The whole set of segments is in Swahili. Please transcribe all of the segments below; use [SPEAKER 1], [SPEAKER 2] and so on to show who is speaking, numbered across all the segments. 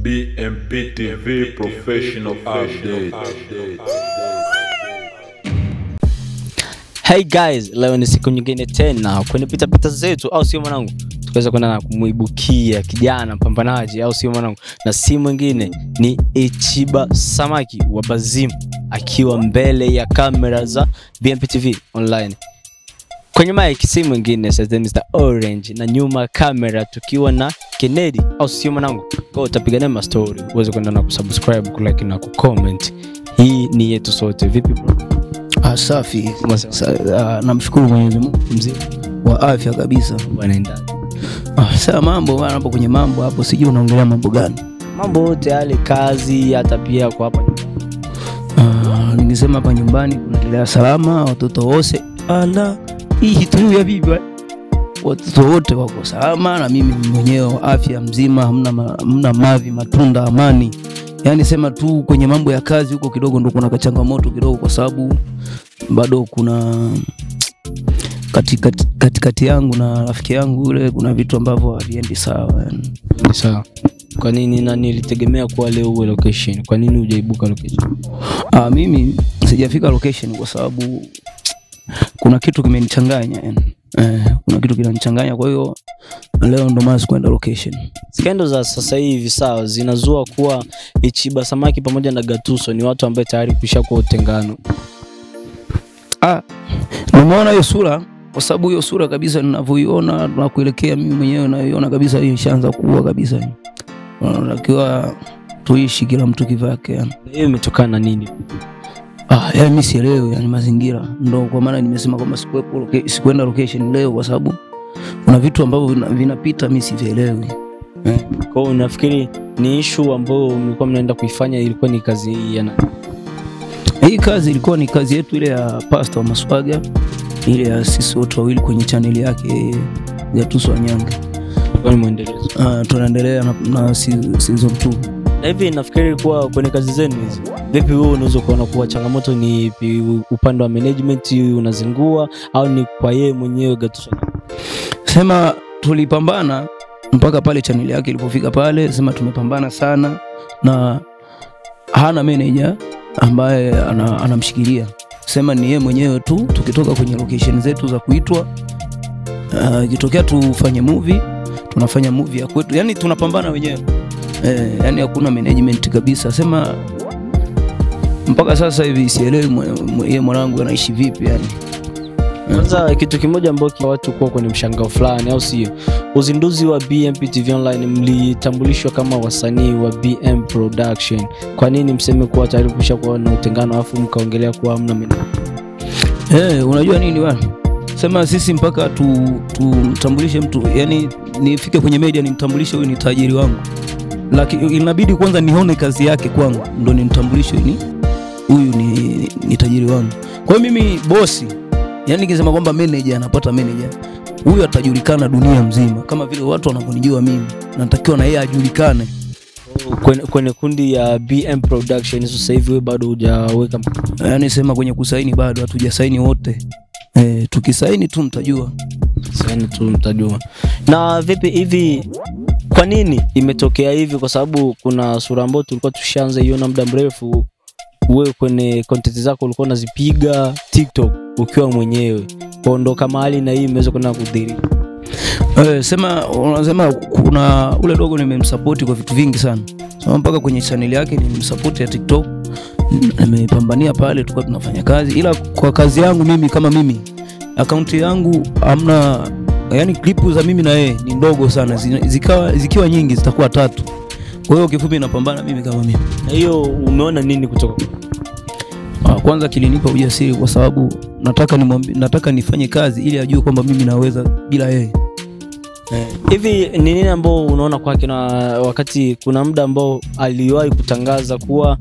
[SPEAKER 1] BMP TV Professional Update.
[SPEAKER 2] Hey guys, leo ni siku nyingine tena kwenye pita zetu, au sio mwanangu? Tukaweza kwenda na kumuibukia kijana mpambanaji, au sio mwanangu? Na si mwingine ni Ichiba Samaki wa Bazimu, akiwa mbele ya kamera za BMP TV online. Kwenye mic si mwingine sasa Mr. Orange, na nyuma kamera tukiwa na Kennedy, au sio mwanangu? Kwa utapigana ma story, uweze kwenda na kusubscribe, kulike na kucomment. Hii ni yetu sote. Vipi bro?
[SPEAKER 3] Safi. Namshukuru Mwenyezi Mungu mzima wa afya kabisa.
[SPEAKER 2] Wanaenda.
[SPEAKER 3] Sasa mambo bwana, hapo kwenye mambo hapo sijui unaongelea mambo gani?
[SPEAKER 2] Mambo yote yale, kazi, hata pia kwa hapa nyumbani.
[SPEAKER 3] Ningesema hapa nyumbani kunaendelea salama, watoto wote hii tu ya bibi. Watoto wote wako salama na mimi mwenyewe afya mzima, hamna mavi, matunda, amani. Yaani sema tu kwenye mambo ya kazi huko kidogo ndo kuna changamoto kidogo, kwa sababu bado kuna katikati yangu na rafiki yangu yule kuna vitu ambavyo haviendi sawa yani.
[SPEAKER 2] Sawa. Kwa nini nani ilitegemea kwa leo uwe location? Kwa nini hujaibuka location?
[SPEAKER 3] Mimi sijafika location kwa sababu kuna kitu kimenichanganya yani. Kuna kitu kinanichanganya, kwa hiyo leo ndo maana kwenda location.
[SPEAKER 2] Skendo za sasa hivi sawa zinazua kuwa Ichiba Samaki pamoja na Gatuso ni watu ambao tayari kushakuwa utengano.
[SPEAKER 3] Nimeona hiyo sura, kwa sababu hiyo sura kabisa ninavyoiona na kuelekea mimi mwenyewe naiona kabisa hiyo ishaanza kuwa kabisa. Unatakiwa tuishi kila mtu kivake yani.
[SPEAKER 2] Hiyo imetokana na nini?
[SPEAKER 3] Yani mimi sielewi yani mazingira. Ndio kwa maana nimesema kwamba sikuenda location leo, kwa sababu kuna vitu ambavyo vinapita mimi sivielewi.
[SPEAKER 2] Kwa hiyo unafikiri ni issue ambayo mlikuwa mnaenda kuifanya ilikuwa ni kazi hii yana?
[SPEAKER 3] Hii kazi ilikuwa ni kazi yetu ile ya Pastor Maswaga, ile ya sisi wote wawili kwenye channel yake ya Tuso Nyanga.
[SPEAKER 2] Kwa ni muendelezo.
[SPEAKER 3] Tunaendelea na season 2.
[SPEAKER 2] Hivi nafikiri kuwa kwenye kazi zenu hizi, vipi wewe unaweza kuona kuwa changamoto ni upande wa management unazingua, au ni kwa yeye mwenyewe Gatuso?
[SPEAKER 3] Sema tulipambana mpaka pale channel yake ilipofika pale, sema tumepambana sana na hana manager ambaye anamshikilia. Sema ni yeye mwenyewe tu, tukitoka kwenye location zetu za kuitwa ikitokea tufanye movie, tunafanya movie ya kwetu. Yani tunapambana wenyewe. Yani hakuna management kabisa. Sema mpaka sasa hivi sielewi yeye mwanangu anaishi vipi yani.
[SPEAKER 2] Kwanza kitu kimoja ambacho watu kwa kwenye mshangao fulani, au sio? Uzinduzi wa BMP TV online mlitambulishwa kama wasanii wa BM Production. Kwa nini mseme kuwa tayari kushakuwa na utengano afu mkaongelea kuwa hamna management?
[SPEAKER 3] Unajua nini bwana? Sema sisi mpaka tumtambulishe mtu, yani nifike kwenye media nimtambulishe huyu ni tajiri wangu. Lakini inabidi kwanza nione kazi yake kwangu ndo nimtambulishe huyu ni tajiri wangu. Kwa hiyo mimi bosi, yani nikisema kwamba manager anapata manager, huyu atajulikana dunia mzima kama vile watu wanavyonijua mimi. Natakiwa na yeye ajulikane.
[SPEAKER 2] Kwenye kundi ya BM Production sasa hivi wewe bado hujaweka?
[SPEAKER 3] Yani sema kwenye kusaini bado hatujasaini wote. Tukisaini tu mtajua.
[SPEAKER 2] Saini tu mtajua. Na vipi hivi, kwa nini imetokea hivi? Kwa sababu kuna sura ambayo tulikuwa tushaanza iona muda mrefu. Wewe kwenye content zako ulikuwa unazipiga TikTok ukiwa mwenyewe. Kwa ndo kama hali na hii imeweza kwenda kudhiri.
[SPEAKER 3] Sema unasema kuna ule dogo nimemsupport kwa vitu vingi sana. Sema mpaka kwenye channel yake nimemsupport ya TikTok. Nimepambania pale tulikuwa tunafanya kazi, ila kwa kazi yangu mimi kama mimi account yangu hamna, yani clip za mimi na yeye ni ndogo sana, zikiwa nyingi zitakuwa 3. Kwa hiyo kifupi napambana mimi kama mimi.
[SPEAKER 2] Na hiyo umeona nini kutoka?
[SPEAKER 3] Kwanza kilinipa ujasiri, kwa sababu nataka nifanye kazi ili ajue kwamba mimi naweza bila yeye.
[SPEAKER 2] Hivi ni nini ambao unaona kwake, na wakati kuna muda ambao aliwahi kutangaza kuwa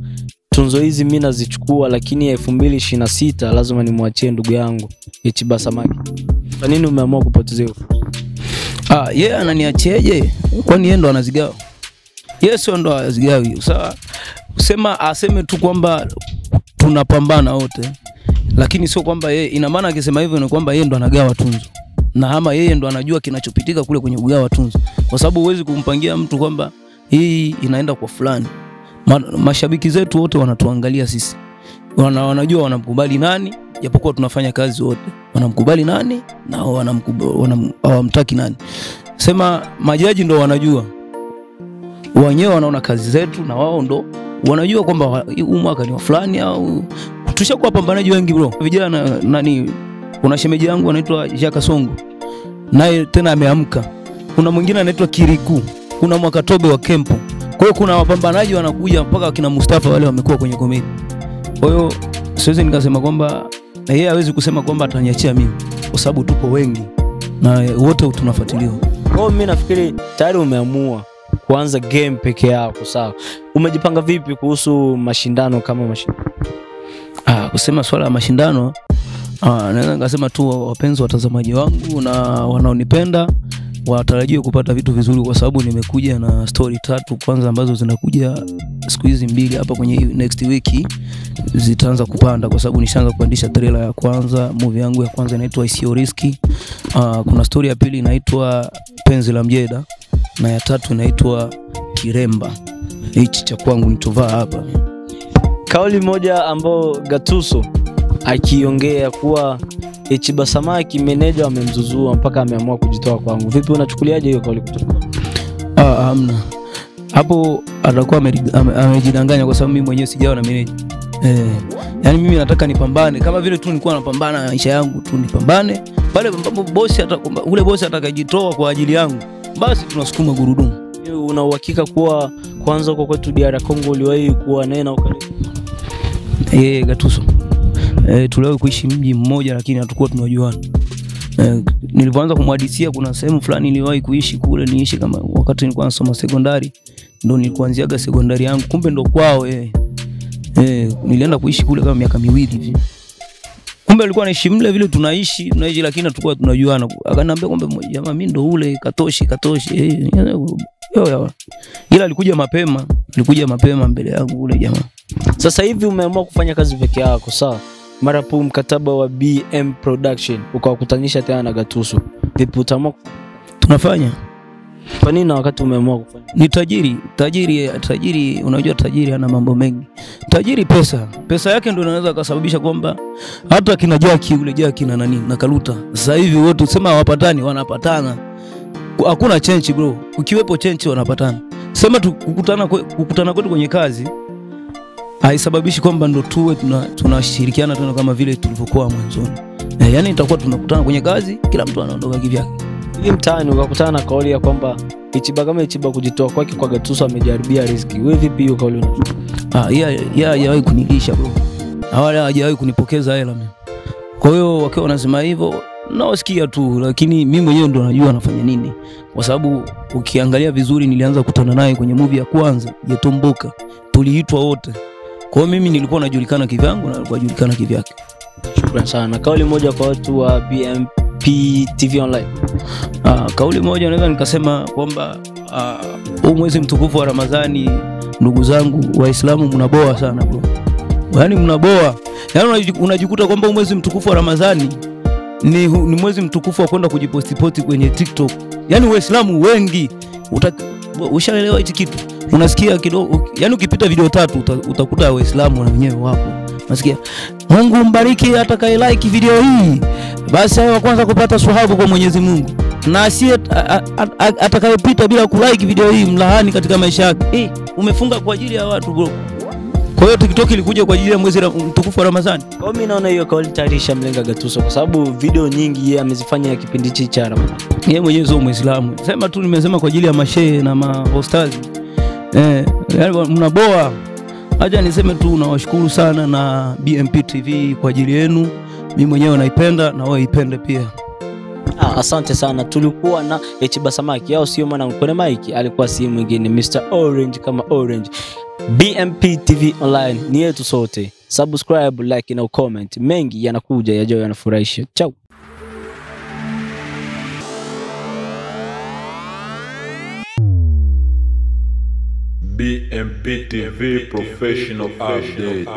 [SPEAKER 2] tunzo hizi mimi nazichukua, lakini 2026 lazima nimwachie ndugu yangu Ichiba Samaki? Kwa nini umeamua kupoteza hiyo?
[SPEAKER 3] Yeye ananiacheje? Kwani yeye ndo anazigawa? Yes, ndo anazigawa. Sawa. Sema aseme tu kwamba tunapambana wote, lakini sio kwamba yeye, ina maana akisema hivyo ni kwamba yeye ndo anagawa tunzo. Na ama yeye ndo anajua kinachopitika kule kwenye kugawa tunzo. Kwa sababu huwezi kumpangia mtu kwamba hii inaenda kwa fulani. Mashabiki zetu wote wanatuangalia sisi, wanajua wanamkubali nani, japokuwa tunafanya kazi wote, wanamkubali nani na hawamtaki nani. Sema majaji ndo wanajua, wenyewe wanaona kazi zetu na wao ndo wanajua kwamba huu mwaka ni wa fulani au tushakuwa pambanaji wengi bro. Vijana nani, kuna shemeji yangu anaitwa Jaka Songo, naye tena ameamka. Kuna mwingine anaitwa Kiriku, kuna Mwakatobe wa Kempo. Kwa hiyo kuna wapambanaji wanakuja mpaka kina Mustafa wale wamekuwa kwenye komedi. Kwa hiyo siwezi nikasema kwamba na yeye hawezi kusema kwamba ataniachia mimi, kwa sababu tupo wengi na wote tunafuatiliwa.
[SPEAKER 2] Kwa mimi nafikiri tayari umeamua kuanza game peke yako, sawa. Umejipanga vipi kuhusu mashindano kama mashindano?
[SPEAKER 3] Kusema swala la mashindano, naweza ngasema tu wapenzi watazamaji wangu na wanaonipenda watarajie kupata vitu vizuri, kwa sababu nimekuja na story 3 kwanza ambazo zinakuja siku hizi 2 hapa kwenye next week zitaanza kupanda, kwa sababu nishaanza kuandisha trailer ya kwanza. Movie yangu ya kwanza inaitwa Isio Risky. Kuna story ya pili inaitwa Penzi la Mjeda, na ya 3 inaitwa Kiremba. Hichi cha kwangu nitovaa hapa.
[SPEAKER 2] Kauli moja ambao Gatuso akiongea kuwa Ichiba Samaki meneja amemzuzua mpaka ameamua kujitoa kwangu. Vipi unachukuliaje hiyo kauli kutoka?
[SPEAKER 3] Hamna. Hapo atakuwa amejidanganya, kwa sababu mimi mwenyewe sijawa na meneja. Yani mimi nataka nipambane kama vile tu nilikuwa napambana maisha yangu tu, nipambane pale ule bosi atakajitoa kwa ajili yangu, basi tunasukuma gurudumu.
[SPEAKER 2] Una uhakika kuwa kwanza huko kwetu DR Congo uliwahi kuwa naye na ukaribu?
[SPEAKER 3] Gatuso. Tuliwahi kuishi mji mmoja lakini hatakuwa tunajuana. Nilipoanza kumhadithia kuna sehemu fulani niliwahi kuishi kule, niishi kama wakati nilikuwa nasoma sekondari, ndo nilikuanziaga sekondari yangu, kumbe ndo kwao. Nilienda kuishi kule kama miaka 2 hivi. Kumbe alikuwa anaishi mle vile tunaishi lakini hatakuwa tunajuana. Akaniambia kwamba jamaa mimi ndo ule Katoshi. Ila alikuja mapema mbele yangu ule jamaa.
[SPEAKER 2] Sasa hivi umeamua kufanya kazi peke yako, sawa? Mara po mkataba wa BM Production ukawakutanisha tena na Gatuso. Vipi utaamua
[SPEAKER 3] tunafanya?
[SPEAKER 2] Kwa nini na wakati umeamua kufanya?
[SPEAKER 3] Ni tajiri, unajua tajiri hana mambo mengi. Tajiri pesa yake ndio inaweza kusababisha kwamba hata kina Jaki na nani na Kaluta sasa hivi wote usema hawapatani, wanapatana. Hakuna change bro, ukiwepo change wanapatana. Sema tu kukutana kwetu kwenye kazi haisababishi kwamba ndo tuwe tunashirikiana tena kama vile tulivyokuwa mwanzoni. Yani itakuwa tunakutana kwenye kazi, kila mtu anaondoka kivyake.
[SPEAKER 2] Hivi mtaani ukakutana na kauli ya kwamba Ichiba kujitoa kwake kwa Gatuso amejaribia riziki. Wewe vipi hiyo kauli unachukua?
[SPEAKER 3] Hajawahi kunilisha bro. Hawala hajawahi kunipokeza hela mimi. Kwa hiyo wakiwa wanasema hivyo nawasikia tu, lakini mimi mwenyewe ndo najua anafanya nini. Kwa sababu ukiangalia vizuri nilianza kukutana naye kwenye movie ya kwanza ya Tomboka. Tuliitwa wote. Kwa hiyo mimi nilikuwa najulikana kivyangu na alikuwa anajulikana kivyake.
[SPEAKER 2] Shukrani sana. Kauli moja kwa watu wa BMP TV Online.
[SPEAKER 3] Kauli moja naweza nikasema kwamba huu mwezi mtukufu wa Ramadhani, ndugu zangu Waislamu mnaboa sana bro. Yaani mnaboa. Yaani unajikuta kwamba mwezi mtukufu wa Ramadhani ni mwezi mtukufu wa kwenda kujiposti kwenye TikTok. Yaani Waislamu wengi ushaelewa hichi kitu. Unasikia kidogo, yani ukipita video 3 utakuta Waislamu na wenyewe wapo. Unasikia Mungu mbariki atakaye like video hii, basi awe kwanza kupata swahabu kwa Mwenyezi Mungu, na asiye atakayepita bila kulike video hii mlahani katika maisha yake. Umefunga kwa ajili ya watu bro. Kwa hiyo TikTok ilikuja kwa ajili ya mwezi mtukufu wa Ramadhani.
[SPEAKER 2] Kwa mimi naona hiyo kauli tayari ishamlenga Gatuso, kwa sababu video nyingi yeye amezifanya kipindi cha Ramadhani.
[SPEAKER 3] Yeye mwenyewe sio Muislamu. Sema tu nimesema kwa ajili ya mashehe na mahostazi. Mnaboa. Acha niseme tu nawashukuru sana na BMP TV kwa ajili yenu. Mimi mwenyewe naipenda na wewe ipende pia.
[SPEAKER 2] Asante sana. Tulikuwa na Ichiba Samaki, au sio mwanangu? Kwenye mic alikuwa si mwingine Mr. Orange kama Orange. BMP TV Online ni yetu sote. Subscribe, like na comment. Mengi yanakuja yajayo yanafurahisha. Ciao.
[SPEAKER 1] BMP TV Professional Update.